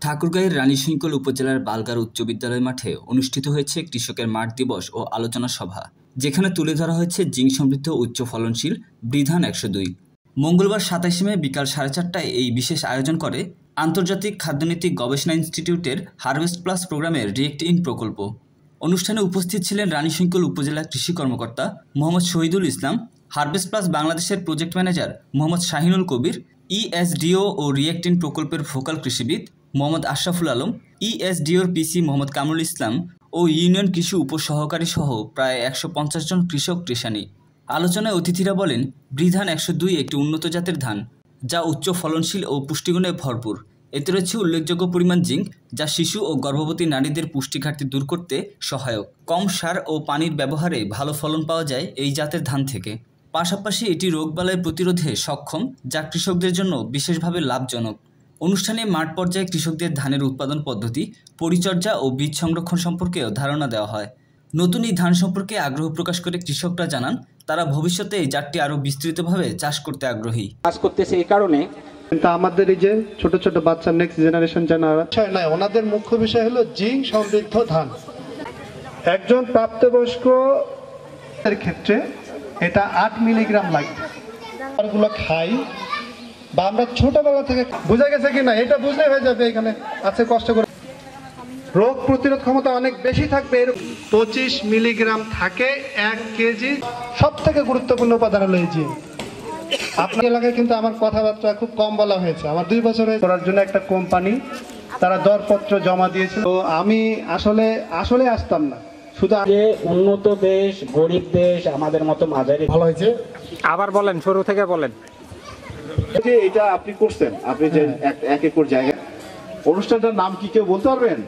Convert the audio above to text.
ঠাকুরগাঁয়ের রানীশঙ্কল উপজেলার বালগার উচ্চ বিদ্যালয় মাঠে অনুষ্ঠিত হয়েছে কৃষকের মাঠ দিবস ও আলোচনা সভা, যেখানে তুলে ধরা হয়েছে জিঙ্ক সমৃদ্ধ উচ্চ ফলনশীল বৃধান 102। মঙ্গলবার 27 মে বিকাল 4:30টায় এই বিশেষ আয়োজন করে আন্তর্জাতিক খাদ্যনীতি গবেষণা ইনস্টিটিউটের হারভেস্ট প্লাস প্রোগ্রামের রিয়েক্ট ইন প্রকল্প। অনুষ্ঠানে উপস্থিত ছিলেন রানীশঙ্কল উপজেলা কৃষি কর্মকর্তা মোহাম্মদ শহীদুল ইসলাম, হারভেস্ট প্লাস বাংলাদেশের project manager Mohammad Shahinul Kabir, ESDO ও রিয়েক্ট ইন প্রকল্পের ভোকাল কৃষিবিদ মোহাম্মদ আশরাফুল আলম, ইএসডিওর পিসি মোহাম্মদ কামরুল ইসলাম ও ইউনিয়ন কৃষি উপসহকারী সহ প্রায় 150 জন কৃষক কৃষানী। আলোচনায় অতিথিরা বলেন, বৃধান 102 একটি উন্নত জাতের ধান, যা উচ্চ ফলনশীল ও পুষ্টিগুণে ভরপুর। এতে রয়েছে উল্লেখযোগ্য পরিমাণ জিঙ্ক, যা শিশু ও গর্ভবতী নারীদের পুষ্টি ঘাটতি দূর করতে সহায়ক। কম সার ও পানির ব্যবহারে ভালো ফলন পাওয়া যায় এই জাতের ধান থেকে। পাশাপাশি এটি রোগবালাই প্রতিরোধে সক্ষম, যা কৃষকদের জন্য বিশেষভাবে লাভজনক। অনুষ্ঠানে মাঠ পর্যায়ে কৃষকদের ধানের উৎপাদন পদ্ধতি, পরিচর্যা ও বীজ সংরক্ষণ সম্পর্কেও ধারণা দেওয়া হয়। নতুন এই ধান সম্পর্কে আগ্রহ প্রকাশ করে কৃষকরা জানান, তারা ভবিষ্যতে এই জাতটি আরও বিস্তৃতভাবে চাষ করতে আগ্রহী। কাজ করতেছে এই কারণে কিন্তু আমাদের এই যে ছোট ছোট বাচ্চা নেক্সট জেনারেশন জানা নয়, ওনাদের মুখ্য বিষয় হলো জিঙ্ক সমৃদ্ধ ধান। একজন প্রাপ্তবয়স্ক এর ক্ষেত্রে এটা 8 মিলিগ্রাম লাগে। আরগুলো খাই বা আমরা ছোটবেলা থেকে বুঝে গেছে কিনা এটা বুঝলে হয়ে যাবে। এখানে আছে কষ্ট করে রোগ প্রতিরোধ ক্ষমতা অনেক বেশি থাকবে। 25 মিলিগ্রাম থাকে 1 কেজি। সব থেকে গুরুত্বপূর্ণ উপাদান হলো এই জিঙ্ক। আপনার এলাকায় কিন্তু আমার কথাবার্তা খুব কম বলা হয়েছে। আমার 2 বছর করার জন্য একটা কোম্পানি তারা দরপত্র জমা দিয়েছিল। তো আমি আসলে আসতাম না, শুধু যে উন্নত দেশ, গরিব দেশ, আমাদের মতো মাঝারি ভালো হয়েছে। আবার বলেন, শুরু থেকে বলেন। এটা আপনি করছেন, আপনি যে 1 একর জায়গা, অনুষ্ঠানটার নাম কি কেউ বলতে পারবেন?